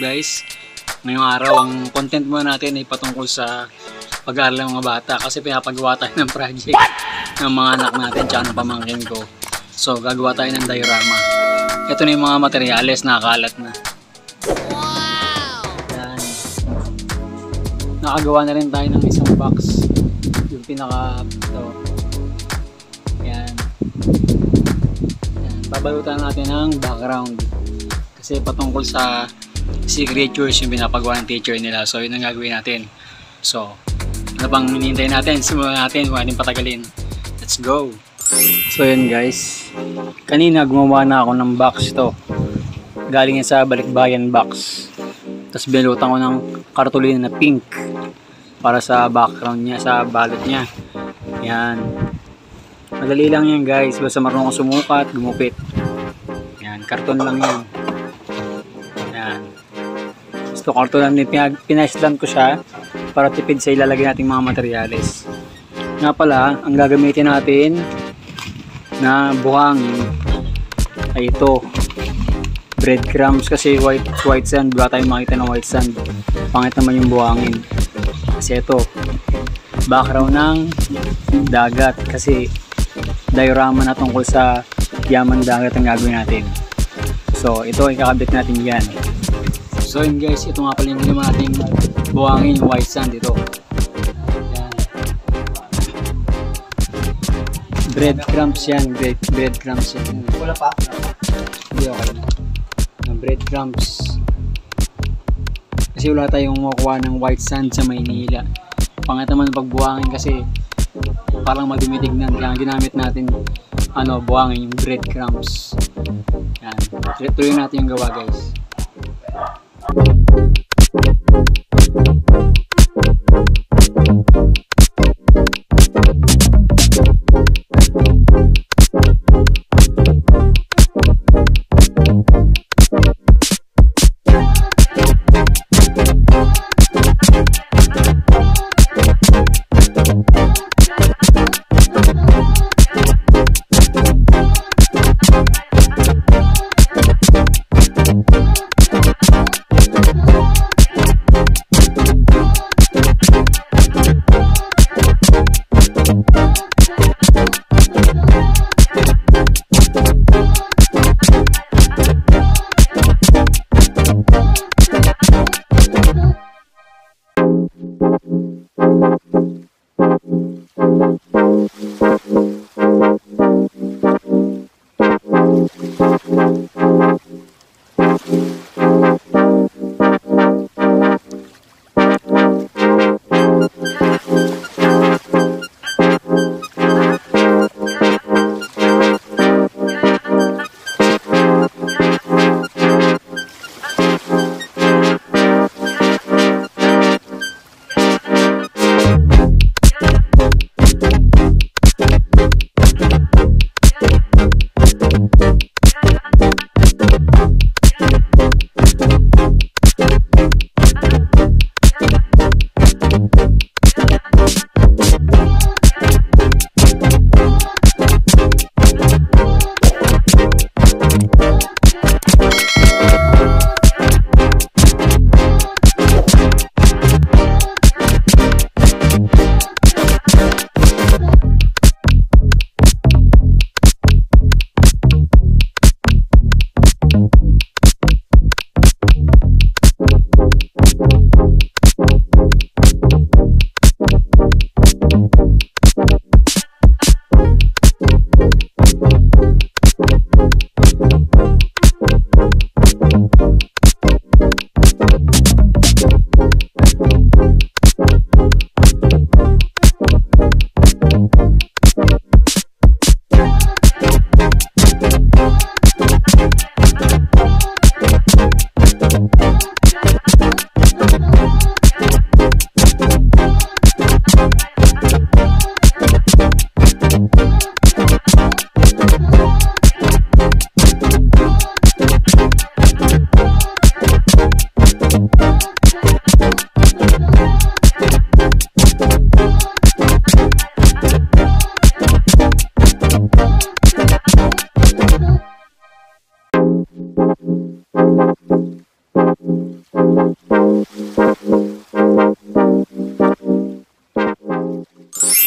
guys. Ngayong araw, ang content muna natin ay patungkol sa pag-aaral ng mga bata kasi pinapagawa tayo ng project ng mga anak natin tsaka ng pamangkin ko. So gagawa tayo ng diorama. Ito na yung mga materyales, nakakalat na. Yan. Nakagawa na rin tayo ng isang box. Yung pinaka ito. Yan. Yan. Babalutan natin ng background. Kasi patungkol sa signatures yung pinapagawa ng teacher nila. So yun ang gagawin natin. So ano bang hinihintay natin? Simulan natin, huwag natin patagalin. Let's go! So yun guys, kanina gumawa na ako ng box to. Galing yan sa Balikbayan box. Tapos binutan ko ng kartulina na pink para sa background niya, sa balot niya. Yan. Madali lang yan guys, basta marunong ko sumukat, gumupit. Yan, karton lang yan. Yan. Gusto karton lang din, pinaislan ko siya para tipid sa ilalagay nating mga materyales. Nga pala, ang gagamitin natin na buhangin ay ito, breadcrumbs, kasi white sand, wala tayong makita ng white sand, pangit naman yung buhangin. Kasi ito, background ng dagat, kasi diorama na tungkol sa yaman dagat ang gagawin natin. So ito, ikakabit natin yan. So yun guys, ito nga pala yung naman nating buhangin, yung white sand ito. Breadcrumbs yan, breadcrumbs yan. Wala pa? Hindi, okay na. Ng breadcrumbs. Kasi wala tayong makuha ng white sand sa Maynila. Pangit naman pagbuhangin kasi parang madumitignan. Kaya ginamit natin buhangin yung breadcrumbs. Yan. Tuloy natin yung gawa guys.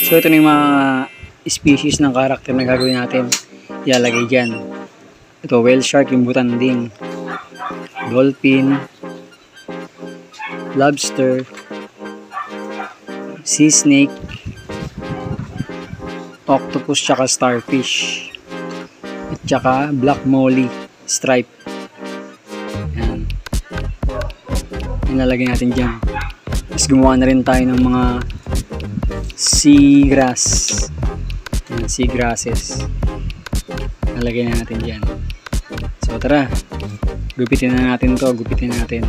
So ito na yung mga species ng character na gagawin natin. Ilalagay dyan. Ito, whale shark, yung butanding. Dolphin. Lobster. Sea snake. Octopus tsaka starfish. At tsaka black molly stripe. Yan. Ilalagay natin dyan. Tapos gumawa na rin tayo ng mga seagrass. Yan, seagrasses. Ilalagay na natin dyan. So tara, gupitin na natin to. Gupitin natin.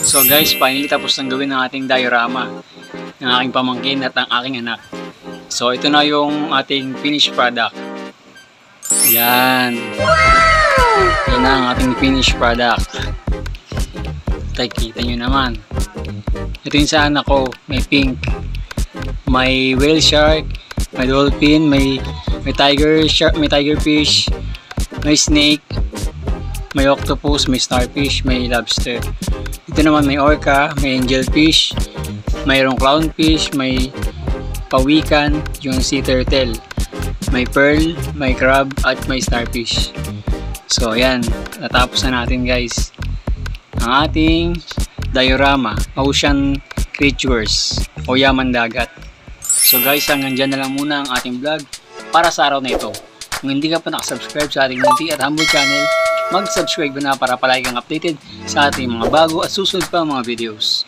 So guys, finally tapos nang gawin ng ating diorama ng aking pamangkin at ng aking anak. So ito na yung ating finished product. Yan. Yan na ang ating finished product. Kita nyo naman. Ito yung sa anak ko. May pink. May whale shark. May dolphin. May tiger shark. May tiger fish. May snake. May octopus. May starfish. May lobster. Ito naman may orca, may angelfish, mayroong clownfish, may pawikan, yung sea turtle, may pearl, may crab, at may starfish. So ayan, natapos na natin guys ang ating diorama, ocean creatures o yaman dagat. So guys, hanggang dyan na lang muna ang ating vlog para sa araw na ito. Kung hindi ka pa nakasubscribe sa ating Munti at Humble channel, mag-subscribe na para palagi kang updated sa ating mga bago at susunod pa mga videos.